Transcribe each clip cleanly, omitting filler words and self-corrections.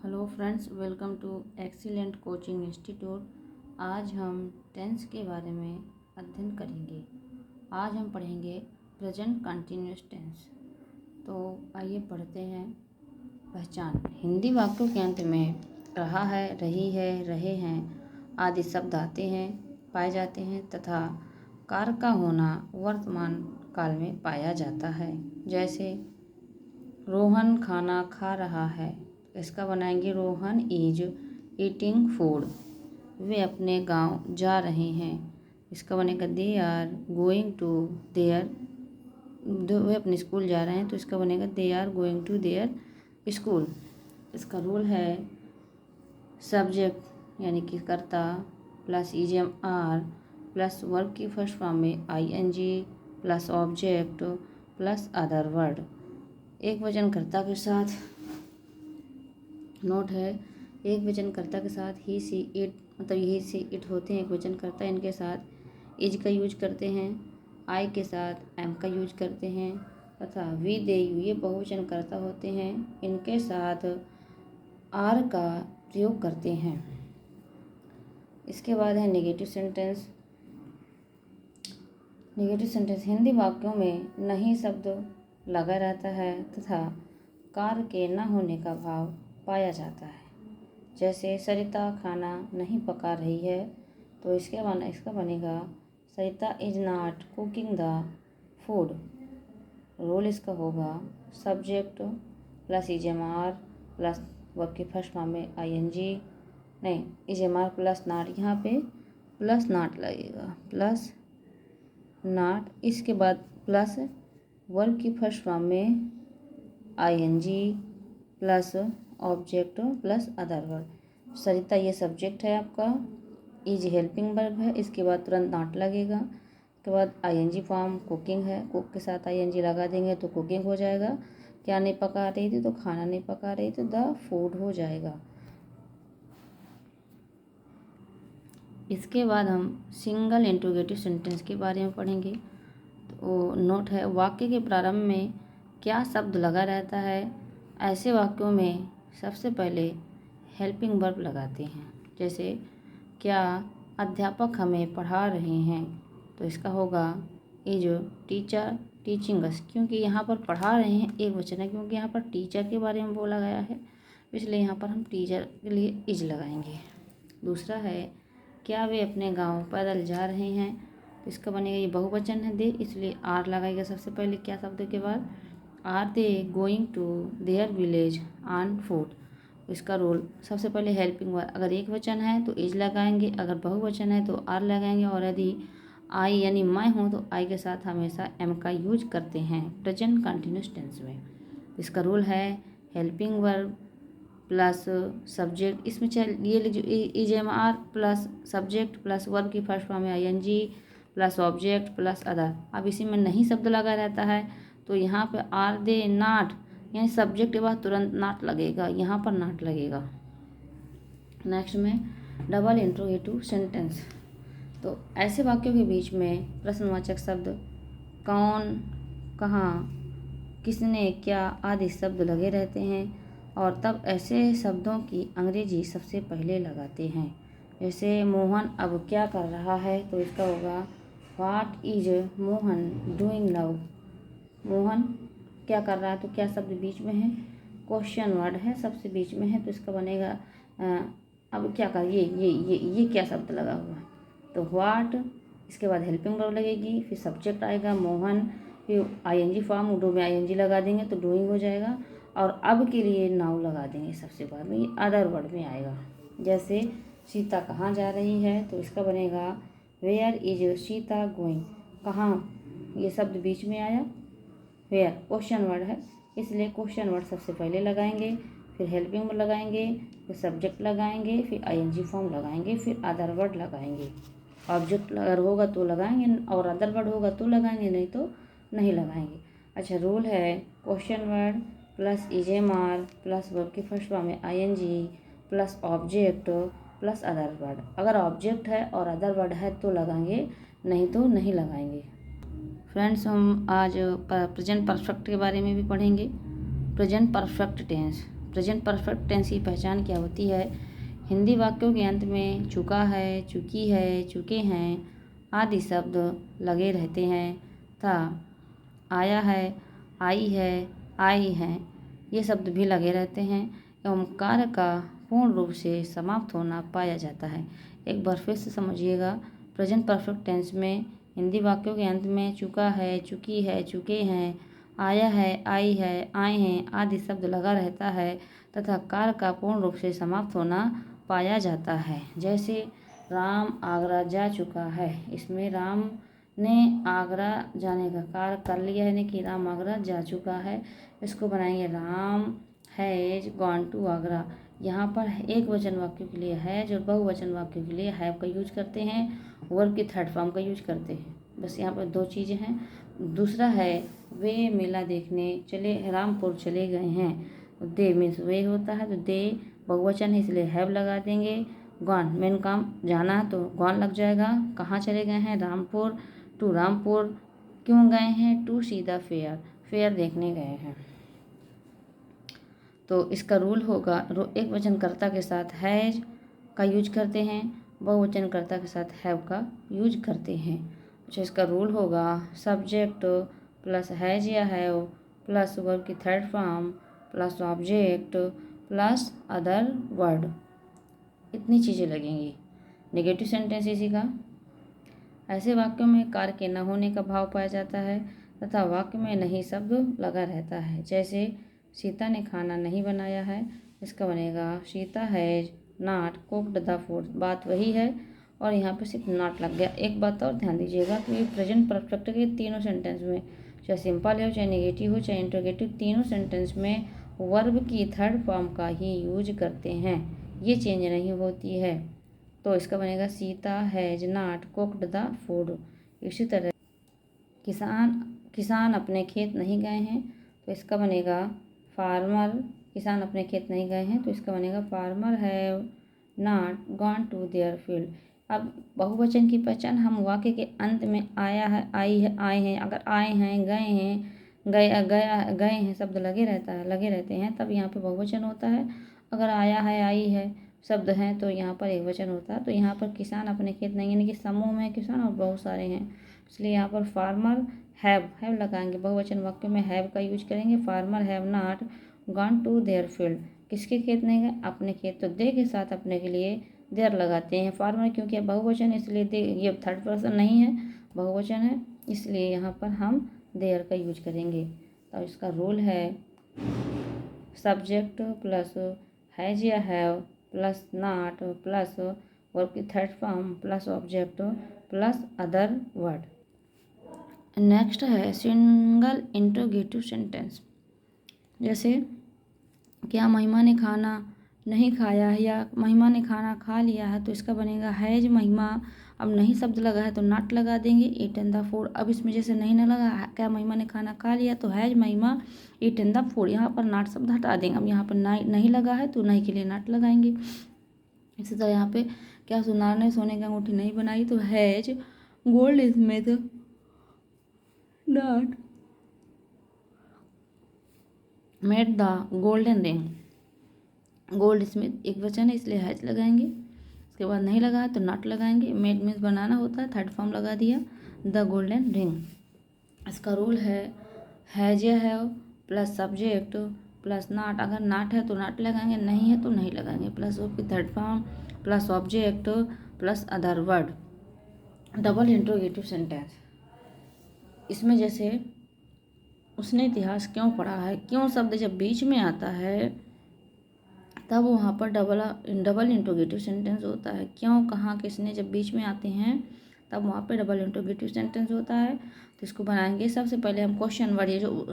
Hello friends, welcome to excellent coaching institute. आज हम tense के बारे में अध्ययन करेंगे। आज हम पढ़ेंगे प्रेजेंट कंटिन्यूअस टेंस। तो आइए पढ़ते हैं। पहचान। हिंदी वाक्यों के अंत में रहा है, रही है, रहे हैं आदि शब्द आते हैं, पाए जाते हैं तथा कार्य का होना वर्तमान काल में पाया जाता है। जैसे रोहन खाना खा रहा है, इसका बनाएंगे रोहन इज ईटिंग फूड। वे अपने गांव जा रहे हैं, इसका बनेगा they are going to there. वे अपने स्कूल जा रहे हैं तो इसका बनेगा they are going to their school. इसका रूल है सब्जेक्ट यानी कि कर्ता plus is am are plus verb की फर्स्ट फॉर्म में ING plus object plus other word. एक वचन कर्ता के साथ नोट है, एक वचन कर्ता के साथ ही सी इट, मतलब ही सी इट होते हैं एक वचन कर्ता। इनके साथ इज का यूज करते हैं, आई के साथ एम का यूज करते हैं तथा वी दे यू ये बहुवचन कर्ता होते हैं, इनके साथ आर का प्रयोग करते हैं। इसके बाद है negative sentence. Negative sentence Hindi वाक्यों में नहीं शब्द लगा रहता है तथा कार्य के न होने का भाव पाया जाता है। जैसे सरिता खाना नहीं पका रही है तो इसका बनेगा Sarita is not cooking the food. Rule इसका होगा subject plus is am are plus verb की फर्स्ट फॉर्म में आईएनजी, नहीं इजेमार प्लस नॉट, यहाँ पे प्लस नॉट लगेगा, प्लस नॉट। इसके बाद प्लस वर्ब की फर्स्ट फॉर्म में ING plus object plus other word. Sarita ये सब्जेक्ट है आपका, इज हेल्पिंग वर्ब है, इसके बाद तुरंत नॉट लगेगा। इसके बाद आईएनजी फॉर्म कुकिंग है, कुक के साथ आईएनजी लगा देंगे तो कुकिंग हो जाएगा। क्या नहीं पका रही थी तो खाना नहीं पका रही थी, द फूड हो जाएगा। इसके बाद हम सिंगल इंट्रोगेटिव सेंटेंस के बारे में पढ़ेंगे। तो नोट है, वाक्य के प्रारंभ में क्या शब्द लगा रहता है, ऐसे वाक्यों में सबसे पहले हेल्पिंग वर्ब लगाते हैं। जैसे क्या अध्यापक हमें पढ़ा रहे हैं तो इसका होगा इज टीचर टीचिंग अस। क्योंकि यहाँ पर पढ़ा रहे हैं एक वचन है, क्योंकि यहाँ पर टीचर के बारे में बोला गया है, इसलिए यहाँ पर हम टीचर के लिए इज लगाएंगे। दूसरा है क्या वे अपने गांव पैदल जा रहे हैं तो इसका बनेगा, ये बहुवचन है दे, इसलिए आर लगाएगा सबसे पहले क्या शब्द के बाद। Are they going to their village on foot. इसका रोल सबसे पहले हेल्पिंग वर्ब, अगर एक वचन है तो इज लगाएंगे, अगर बहुवचन है तो आर लगाएंगे, और यदि आई यानी मैं हूँ तो आई के साथ हमेशा एम का यूज करते हैं प्रेजेंट कंटिन्यूअस टेंस में। इसका रूल है हेल्पिंग वर्ब प्लस सब्जेक्ट, इसमें ये is am are plus subject plus verb की फर्स्ट फॉर्म में ING plus object plus other. अब इसी में नहीं शब्द लगा रहता है तो यहाँ पे आर दे नॉट, यानी सब्जेक्ट के बाद तुरंत नॉट लगेगा, यहाँ पर नॉट लगेगा। नेक्स्ट में डबल इंट्रोगेटिव सेंटेंस। तो ऐसे वाक्यों के बीच में प्रश्नवाचक शब्द कौन, कहाँ, किसने, क्या आदि शब्द लगे रहते हैं और तब ऐसे शब्दों की अंग्रेजी सबसे पहले लगाते हैं। जैसे मोहन अब क्या कर रहा है तो इसका होगा what is Mohan doing now. Mohan क्या कर रहा है तो क्या शब्द बीच में है, क्वेश्चन वर्ड है, सबसे बीच में है तो इसका बनेगा अब क्या कर, ये क्या शब्द लगा हुआ है तो व्हाट। इसके बाद हेल्पिंग वर्ब लगेगी, फिर सब्जेक्ट आएगा मोहन, फिर आईएनजी फॉर्म, डू में आईएनजी लगा देंगे तो डूइंग हो जाएगा, और अब के लिए नाउ लगा देंगे सबसे बाद में, ये अदर वर्ड में आएगा। जैसे सीता कहाँ जा रही है तो इसका बनेगा वेयर इज सीता गोइंग। कहाँ ये शब्द बीच में आया, वेयर क्वेश्चन वर्ड है, इसलिए क्वेश्चन वर्ड सबसे पहले लगाएंगे, फिर हेल्पिंग वर्ब लगाएंगे, फिर सब्जेक्ट लगाएंगे, फिर आईएनजी फॉर्म लगाएंगे, फिर अदर वर्ड लगाएंगे। ऑब्जेक्ट अगर होगा तो लगाएंगे और अदर वर्ड होगा तो लगाएंगे, नहीं तो नहीं लगाएंगे। अच्छा, रूल है question word plus is am are plus verb की फर्स्ट फॉर्म में ING plus object plus other word. अगर ऑब्जेक्ट है और अदर वर्ड है तो लगाएंगे, नहीं तो नहीं लगाएंगे। फ्रेंड्स, हम आज प्रेजेंट परफेक्ट के बारे में भी पढ़ेंगे। Present perfect tense. Present perfect tense की पहचान क्या होती है? हिंदी वाक्यों के अंत में चुका है, चुकी है, चुके हैं आदि शब्द लगे रहते हैं तथा आया है, आई है, आई हैं ये शब्द भी लगे रहते हैं एवं कार्य का पूर्ण रूप से समाप्त होना पाया जाता है। एक बार फिर से समझिएगा, प्रेजेंट परफेक्ट टेंस में हिंदी वाक्यों के अंत में चुका है, चुकी है, चुके हैं, आया है, आई है, आए हैं आदि शब्द लगा रहता है तथा कार्य का पूर्ण रूप से समाप्त होना पाया जाता है। जैसे राम आगरा जा चुका है, इसमें राम ने आगरा जाने का कार्य कर लिया है, यानी कि राम आगरा जा चुका है। इसको बनाएंगे Ram has gone to Agra. यहाँ पर एक वचन वाक्यों के लिए हैज और बहुवचन वाक्यों के लिए हैव का यूज करते हैं, वर्ब की थर्ड फॉर्म का यूज करते हैं। बस यहाँ पर दो चीज़ें हैं। दूसरा है वे मेला देखने चले रामपुर चले गए हैं। दे मीन्स वे होता है, तो दे बहुवचन है इसलिए हैव लगा देंगे। गॉन मेन काम जाना तो गॉन लग जाएगा। कहाँ चले गए हैं? रामपुर। टू रामपुर। क्यों गए हैं? To see the fair, fair देखने गए हैं। तो इसका रूल होगा एक वचनकर्ता के साथ हैज का यूज करते हैं, बहुवचनकर्ता के साथ हैव का यूज करते हैं। अच्छा, इसका रूल होगा सब्जेक्ट प्लस हैज या हैव प्लस वर्ब की third form plus object plus other word, इतनी चीज़ें लगेंगी। नेगेटिव सेंटेंस इसी का, ऐसे वाक्यों में कार्य के न होने का भाव पाया जाता है तथा वाक्य में नहीं शब्द लगा रहता है। जैसे सीता ने खाना नहीं बनाया है, इसका बनेगा Sita has not cooked the food. बात वही है और यहाँ पे सिर्फ नॉट लग गया। एक बात और ध्यान दीजिएगा कि प्रेजेंट परफेक्ट के तीनों सेंटेंस में, चाहे सिंपल हो, चाहे नेगेटिव हो, चाहे इंट्रोगेटिव, तीनों सेंटेंस में वर्ब की थर्ड फॉर्म का ही यूज करते हैं, ये चेंज नहीं होती है। तो इसका बनेगा Sita has not cooked the food. इसी तरह किसान अपने खेत नहीं गए हैं, तो इसका बनेगा फार्मर, किसान अपने खेत नहीं गए हैं तो इसका बनेगा farmer have not gone to their field. अब बहुवचन की पहचान हम वाक्य के अंत में आया है, आई है, आए हैं, अगर आए हैं, गए हैं, गए हैं शब्द लगे रहते हैं तब यहाँ पे बहुवचन होता है। अगर आया है, आई है शब्द हैं तो यहाँ पर एक वचन होता है। तो यहाँ पर किसान अपने खेत नहीं, यानी कि समूह में किसान और बहुत सारे हैं, इसलिए यहाँ पर फार्मर हैव लगाएंगे। बहुवचन वाक्य में हैव का यूज करेंगे। Farmer have not gone to their field, किसके खेत नहीं गए? अपने खेत। तो दे के साथ अपने के लिए देयर लगाते हैं। फार्मर क्योंकि बहुवचन इसलिए दे, ये थर्ड पर्सन नहीं है, बहुवचन है, इसलिए यहाँ पर हम देयर का यूज करेंगे। तो इसका रूल है सब्जेक्ट प्लस हैज या have plus not plus verb की third form plus object plus other word. Next है सिंगल इंट्रोगेटिव सेंटेंस। जैसे क्या महिमा ने खाना नहीं खाया है या महिमा ने खाना खा लिया है, तो इसका बनेगा हैज महिमा। अब नहीं शब्द लगा है तो नॉट लगा देंगे, ईटन द फूड। अब इसमें जैसे नहीं न लगा, क्या महिमा ने खाना खा लिया, तो हैज महिमा ईटन द फूड, यहाँ पर नॉट शब्द हटा देंगे। अब यहाँ पर नहीं लगा है तो नहीं के लिए नॉट लगाएंगे। इसी तरह यहाँ पे क्या सुनार ने सोने की अंगूठी नहीं बनाई, तो has gold Smith not made the golden ring. Gold Smith एक वचन है इसलिए हैज लगाएंगे। इसके बाद नहीं लगा है तो नॉट लगाएंगे। मेड मीन्स बनाना होता है, थर्ड फॉर्म लगा दिया द गोल्डन रिंग। इसका रूल है हैज या have plus subject plus not. अगर नॉट है तो नॉट लगाएंगे, नहीं है तो नहीं लगाएंगे, प्लस वर्ब की third form plus object plus other word. Double interrogative sentence, इसमें जैसे उसने इतिहास क्यों पढ़ा है, क्यों शब्द जब बीच में आता है तब वहाँ पर डबल इंट्रोगेटिव सेंटेंस होता है। क्यों, कहाँ, किसने जब बीच में आते हैं तब वहाँ पे डबल इंट्रोगेटिव सेंटेंस होता है। तो इसको बनाएंगे। सबसे पहले हम क्वेश्चन वर्ड, ये जो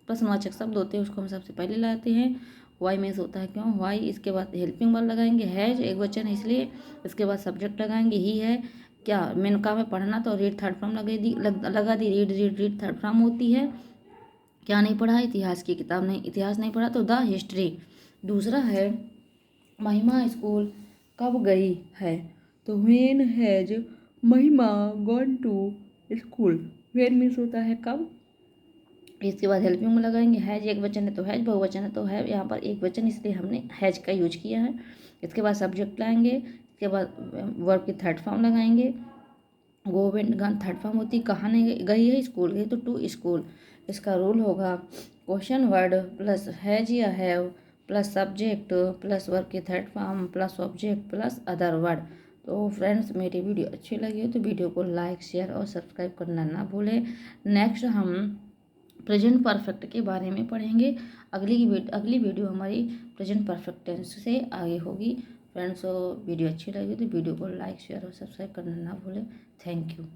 प्रश्नवाचक शब्द होते हैं उसको हम सबसे पहले लाते हैं। वाई मीन्स होता है क्यों, वाई। इसके बाद हेल्पिंग वर्ड लगाएंगे, हैज एक वचन है इसलिए। इसके बाद सब्जेक्ट लगाएंगे, ही है। क्या मेन काम है पढ़ना, तो रीड थर्ड फॉर्म लगा दी। रीड थर्ड फॉर्म होती है। क्या नहीं पढ़ा, इतिहास की किताब नहीं, इतिहास नहीं पढ़ा तो द हिस्ट्री। दूसरा है महिमा स्कूल कब गई है, तो when has Mahima gone to school. When means होता है कब, इसके बाद हेल्पिंग में लगाएंगे। हैज एक वचन है तो हैज, बहुवचन है तो है। यहाँ पर एक वचन इसलिए हमने हैज का यूज किया है। इसके बाद सब्जेक्ट लाएंगे। इसके बाद वर्ब की थर्ड फॉर्म लगाएंगे। Go went gone third form होती है कहाँ नहीं गई है, स्कूल गई तो टू स्कूल। इसका रूल होगा क्वेश्चन वर्ड प्लस हैज या have plus subject plus verb की third form plus object plus other word. तो फ्रेंड्स, मेरी वीडियो अच्छी लगी हो तो वीडियो को लाइक शेयर और सब्सक्राइब करना ना भूलें। नेक्स्ट हम प्रेजेंट परफेक्ट के बारे में पढ़ेंगे। अगली वीडियो हमारी प्रेजेंट परफेक्ट टेंस से आगे होगी। फ्रेंड्स, वीडियो अच्छी लगी तो वीडियो को लाइक शेयर और सब्सक्राइब करना ना भूलें। Thank you.